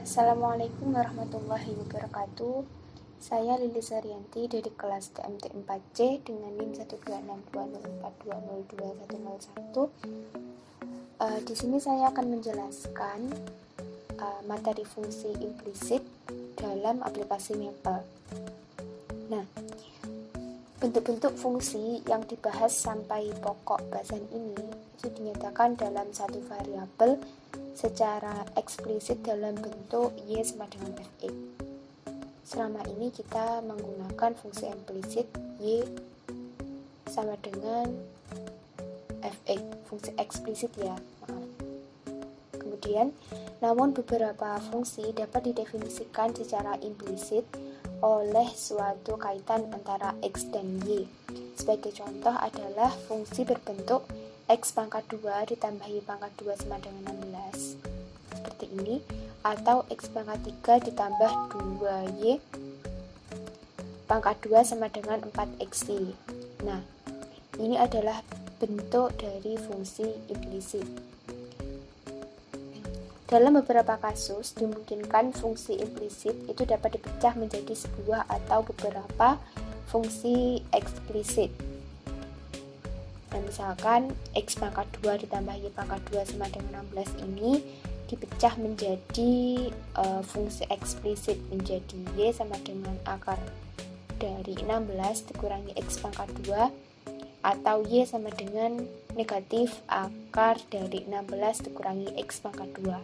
Assalamualaikum warahmatullahi wabarakatuh. Saya Lili Saryanti dari kelas TMT 4C dengan NIM 1262042020101. Di sini saya akan menjelaskan materi fungsi implisit dalam aplikasi Maple. Nah, bentuk-bentuk fungsi yang dibahas sampai pokok bahasan ini itu dinyatakan dalam satu variabel secara eksplisit dalam bentuk Y sama dengan Fx. Selama ini kita menggunakan fungsi implisit Y sama dengan Fx, fungsi eksplisit ya, maaf. Kemudian, namun beberapa fungsi dapat didefinisikan secara implisit oleh suatu kaitan antara X dan Y. Sebagai contoh adalah fungsi berbentuk X pangkat 2 ditambah Y pangkat 2 sama dengan 16 seperti ini, atau X pangkat 3 ditambah 2Y pangkat 2 sama dengan 4XY. Nah, ini adalah bentuk dari fungsi implisit. Dalam beberapa kasus, dimungkinkan fungsi implisit itu dapat dipecah menjadi sebuah atau beberapa fungsi eksplisit. Nah, misalkan X pangkat 2 ditambah Y pangkat 2 sama dengan 16 ini dipecah menjadi fungsi eksplisit menjadi Y sama dengan akar dari 16 dikurangi X pangkat 2 atau Y sama dengan negatif akar dari 16 dikurangi X pangkat 2.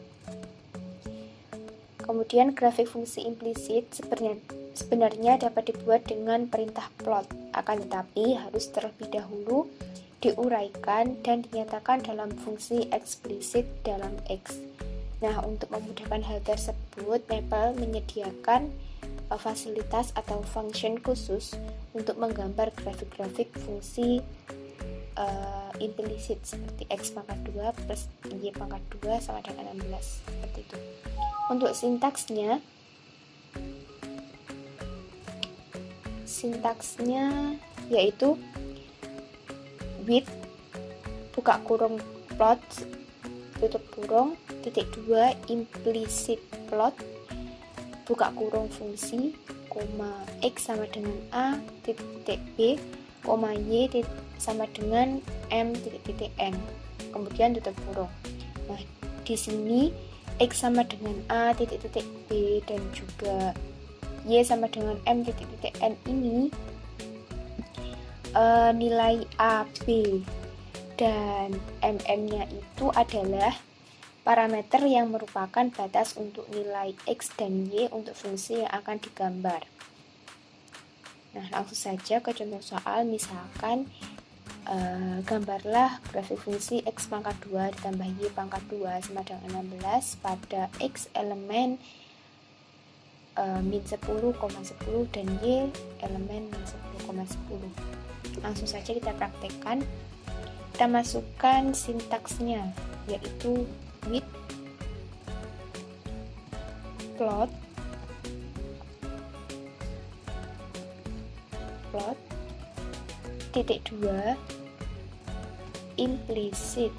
Kemudian grafik fungsi implisit sebenarnya dapat dibuat dengan perintah plot, akan tetapi harus terlebih dahulu diuraikan dan dinyatakan dalam fungsi eksplisit dalam X. Nah, untuk memudahkan hal tersebut, Maple menyediakan fasilitas atau function khusus untuk menggambar grafik-grafik fungsi implisit seperti X pangkat 2 plus Y pangkat 2 sama dengan 16 seperti itu. Untuk sintaksnya yaitu with buka kurung plot tutup kurung titik 2 implicit plot buka kurung fungsi koma X sama dengan A titik B koma Y sama dengan M titik N, kemudian tutup kurung. Nah, di sini X sama dengan A titik B dan juga Y sama dengan M titik N ini nilai A, B, dan MM-nya itu adalah parameter yang merupakan batas untuk nilai X dan Y untuk fungsi yang akan digambar. Nah, langsung saja ke contoh soal. Misalkan gambarlah grafik fungsi X pangkat 2 ditambah Y pangkat 2 sama dengan 16 pada X elemen min 10,10 dan Y elemen min 10,10. Langsung saja kita praktekkan. Kita masukkan sintaksnya, yaitu with plot titik 2 implicit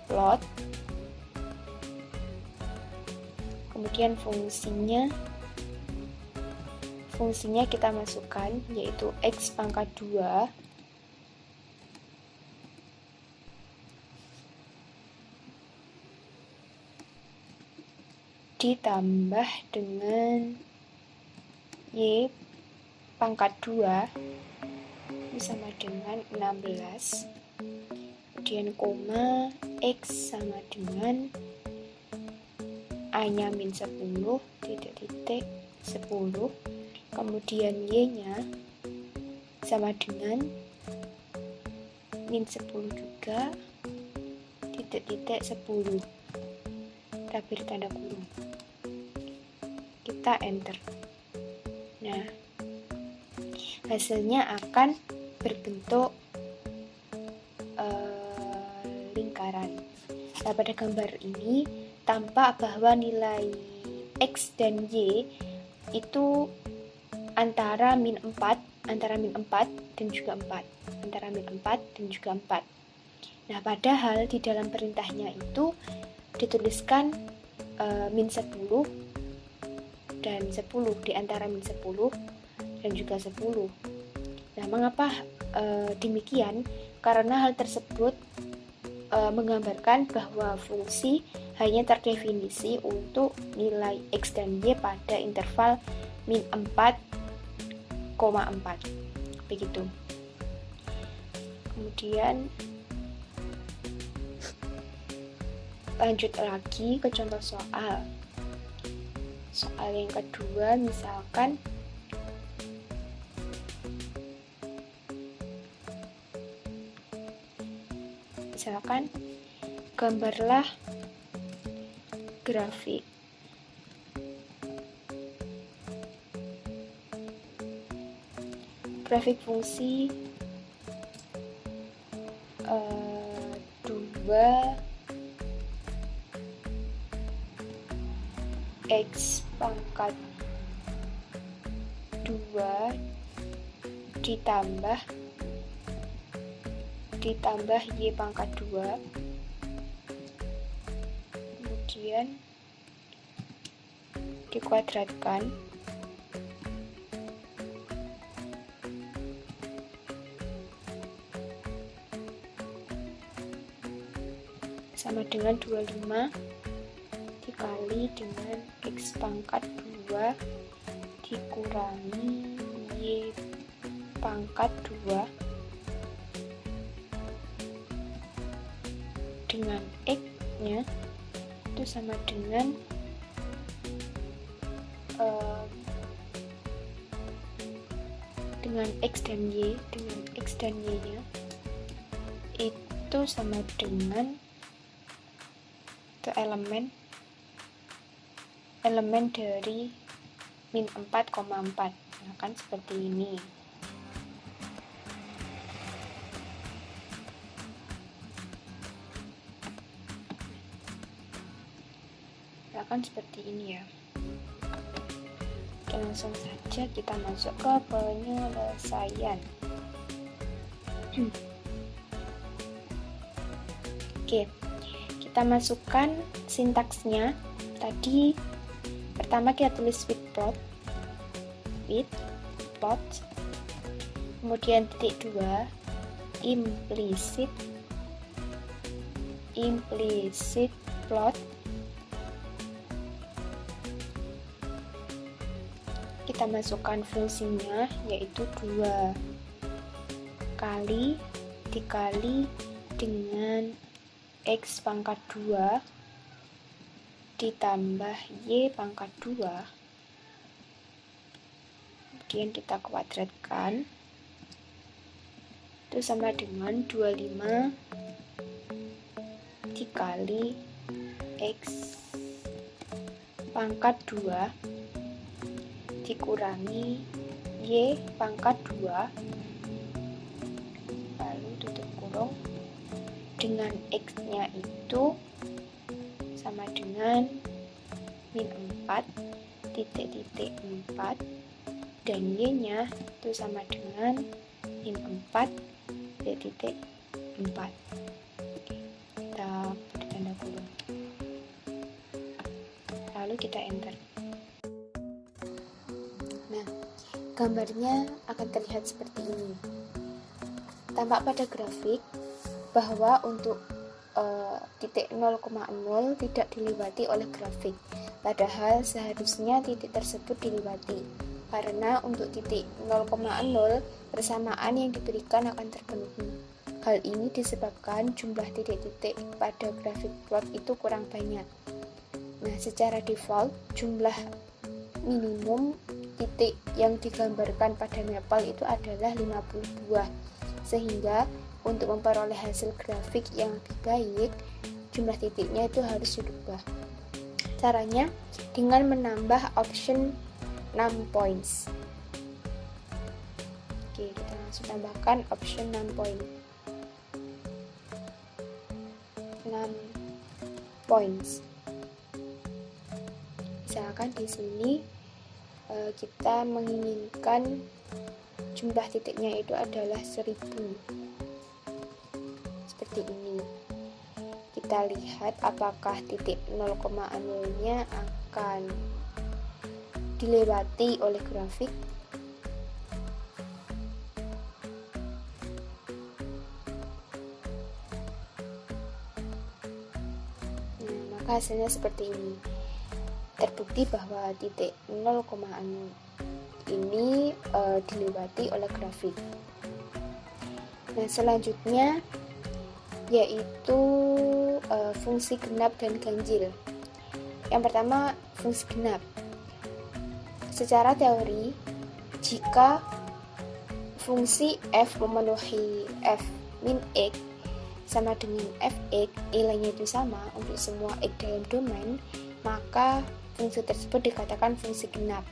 plot, kemudian fungsinya kita masukkan yaitu X pangkat 2 ditambah dengan Y pangkat 2 sama dengan 16, kemudian koma X sama dengan A-nya min 10 titik 10, kemudian Y-nya sama dengan min 10 juga titik 10, kita beri tanda kurung, kita enter. Nah, hasilnya akan berbentuk lingkaran. Nah, pada gambar ini tampak bahwa nilai X dan Y itu antara min 4 dan juga 4, Nah, padahal di dalam perintahnya itu dituliskan min 10 dan 10, di antara min 10 dan juga 10. Nah, mengapa demikian? Karena hal tersebut menggambarkan bahwa fungsi hanya terdefinisi untuk nilai X dan Y pada interval min 4,4. Begitu. Kemudian lanjut lagi ke contoh soal. Soal yang kedua, misalkan gambarlah grafik fungsi 2x pangkat 2 ditambah y pangkat 2, kemudian dikuadratkan sama dengan 25 dikali dengan X pangkat 2 dikurangi Y pangkat 2 dengan X-nya itu sama dengan dengan X dan Y-nya itu sama dengan elemen dari min 4,4. Nah, kan seperti ini. Kan seperti ini ya. Oke, langsung saja kita masuk ke penyelesaian. Oke, kita masukkan sintaksnya. Tadi pertama kita tulis with plot, kemudian titik 2 implicit plot. Kita masukkan fungsinya, yaitu 2 kali dikali dengan X pangkat 2 ditambah Y pangkat 2, kemudian kita kuadratkan, itu sama dengan 25 dikali X pangkat 2 dikurangi Y pangkat 2, lalu tutup kurung, dengan X-nya itu sama dengan min 4 titik 4 dan Y-nya itu sama dengan min 4 titik 4. Kita beri tanda kurung, lalu kita enter. Gambarnya akan terlihat seperti ini. Tampak pada grafik bahwa untuk titik 0,0 tidak dilewati oleh grafik, padahal seharusnya titik tersebut dilewati, karena untuk titik 0,0 persamaan yang diberikan akan terpenuhi. Hal ini disebabkan jumlah titik-titik pada grafik plot itu kurang banyak. Nah, secara default jumlah minimum titik yang digambarkan pada mapel itu adalah 52, sehingga untuk memperoleh hasil grafik yang lebih baik, jumlah titiknya itu harus dirubah. Caranya dengan menambah option 6 points. Oke, kita langsung tambahkan option 6 points. Misalkan di sini kita menginginkan jumlah titiknya itu adalah 1000. seperti ini. Kita lihat apakah titik 0,0-nya akan dilewati oleh grafik. Nah, maka hasilnya seperti ini. Terbukti bahwa titik 0,0 ini dilewati oleh grafik. Nah, selanjutnya yaitu fungsi genap dan ganjil. Yang pertama, fungsi genap. Secara teori, jika fungsi f memenuhi f min x sama dengan fx, nilainya itu sama untuk semua x dalam domain, maka fungsi tersebut dikatakan fungsi genap.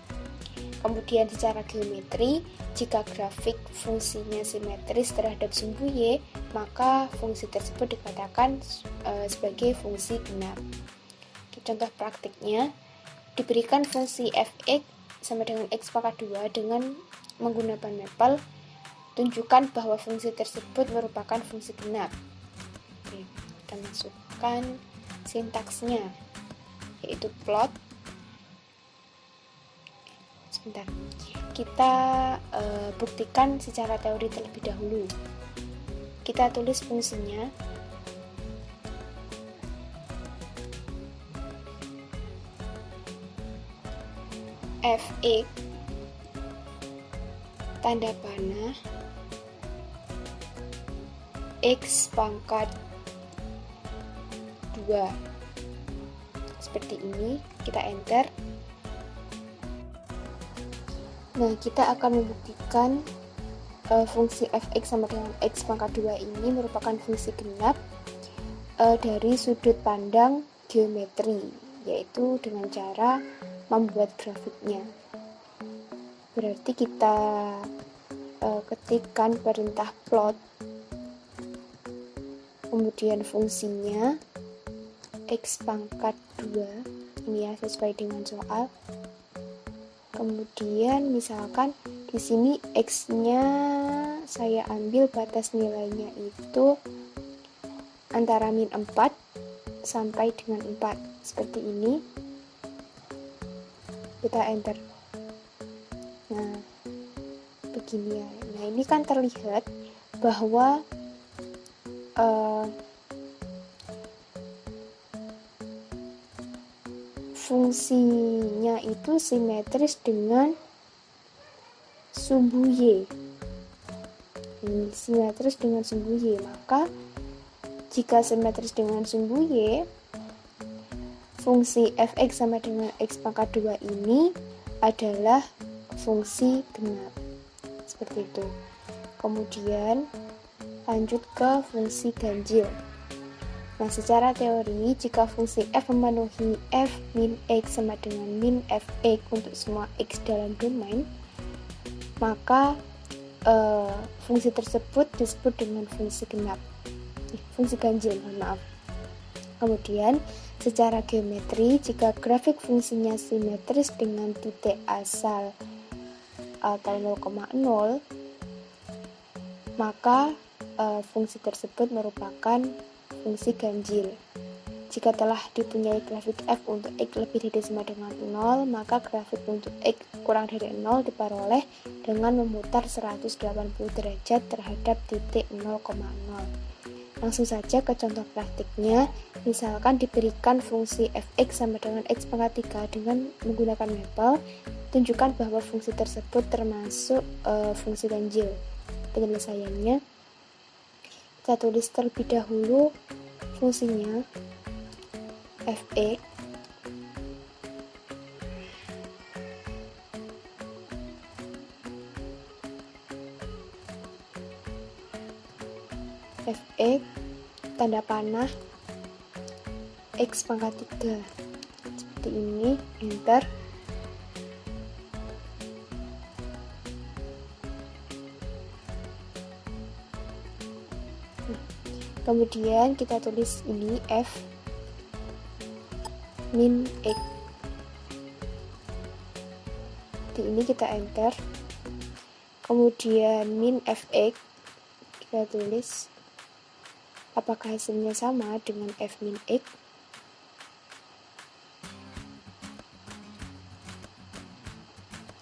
Kemudian secara geometri, jika grafik fungsinya simetris terhadap sumbu y, maka fungsi tersebut dikatakan sebagai fungsi genap. Contoh praktiknya, diberikan fungsi fx sama dengan x pangkat 2 dengan menggunakan mapel, tunjukkan bahwa fungsi tersebut merupakan fungsi genap. Oke, kita masukkan sintaksnya, yaitu plot. Sebentar, kita buktikan secara teori terlebih dahulu. Kita tulis fungsinya. Fx tanda panah x pangkat 2. Seperti ini, kita enter. Nah, kita akan membuktikan fungsi fx sama dengan x pangkat 2 ini merupakan fungsi genap dari sudut pandang geometri, yaitu dengan cara membuat grafiknya. Berarti kita ketikkan perintah plot, kemudian fungsinya x pangkat 2, ini ya sesuai dengan soal. Kemudian misalkan di sini x-nya saya ambil batas nilainya itu antara min 4 sampai dengan 4, seperti ini. Kita enter. Nah, begini ya. Nah, ini kan terlihat bahwa fungsinya itu simetris dengan sumbu y. Ini simetris dengan sumbu y, maka jika simetris dengan sumbu y, fungsi fx sama dengan x pangkat 2 ini adalah fungsi genap. Seperti itu. Kemudian lanjut ke fungsi ganjil. Nah, secara teori, jika fungsi f memenuhi f min x sama dengan min fx untuk semua x dalam domain, maka fungsi tersebut disebut dengan fungsi genap. Fungsi ganjil, mohon maaf. Kemudian, secara geometri, jika grafik fungsinya simetris dengan titik asal atau 0,0, maka fungsi tersebut merupakan fungsi ganjil. Jika telah dipunyai grafik f untuk x lebih dari sama dengan 0, maka grafik untuk x kurang dari 0 diperoleh dengan memutar 180 derajat terhadap titik 0,0. Langsung saja ke contoh praktiknya. Misalkan diberikan fungsi fx sama dengan x pangkat 3 dengan menggunakan mapel, tunjukkan bahwa fungsi tersebut termasuk fungsi ganjil. Penyelesaiannya, kita tulis terlebih dahulu fungsinya fx tanda panah x pangkat 3, seperti ini, enter. Kemudian kita tulis ini f min x. Di ini kita enter. Kemudian min fx kita tulis apakah hasilnya sama dengan f min x?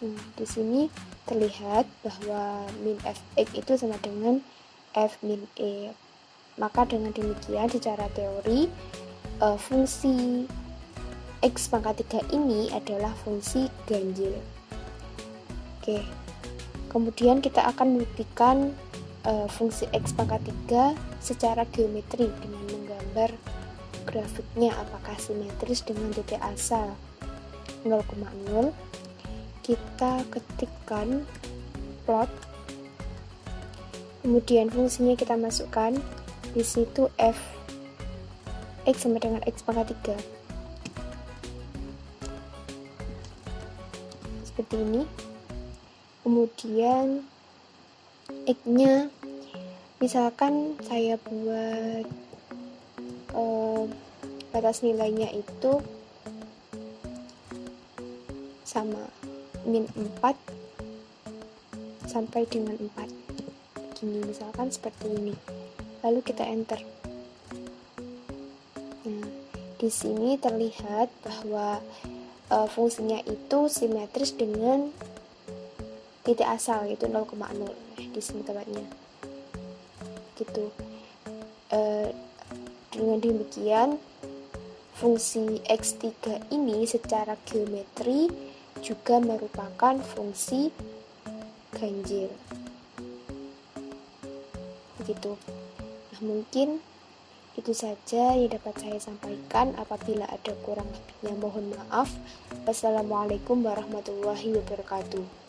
Nah, di sini terlihat bahwa min fx itu sama dengan f min e. Maka dengan demikian secara teori fungsi x pangkat 3 ini adalah fungsi ganjil. Oke. Kemudian kita akan membuktikan fungsi x pangkat 3 secara geometri dengan menggambar grafiknya apakah simetris dengan titik asal 0,0. Kita ketikkan plot, kemudian fungsinya kita masukkan di situ f x sama dengan x pangkat 3 seperti ini. Kemudian x nya misalkan saya buat batas nilainya itu sama min 4 sampai dengan 4 gini, misalkan seperti ini, lalu kita enter. Nah, di sini terlihat bahwa fungsinya itu simetris dengan titik asal yaitu 0,0. Di sini tempatnya gitu. Dengan demikian fungsi x3 ini secara geometri juga merupakan fungsi ganjil. Begitu. Nah, mungkin itu saja yang dapat saya sampaikan. Apabila ada kurang lebihnya mohon maaf. Wassalamualaikum warahmatullahi wabarakatuh.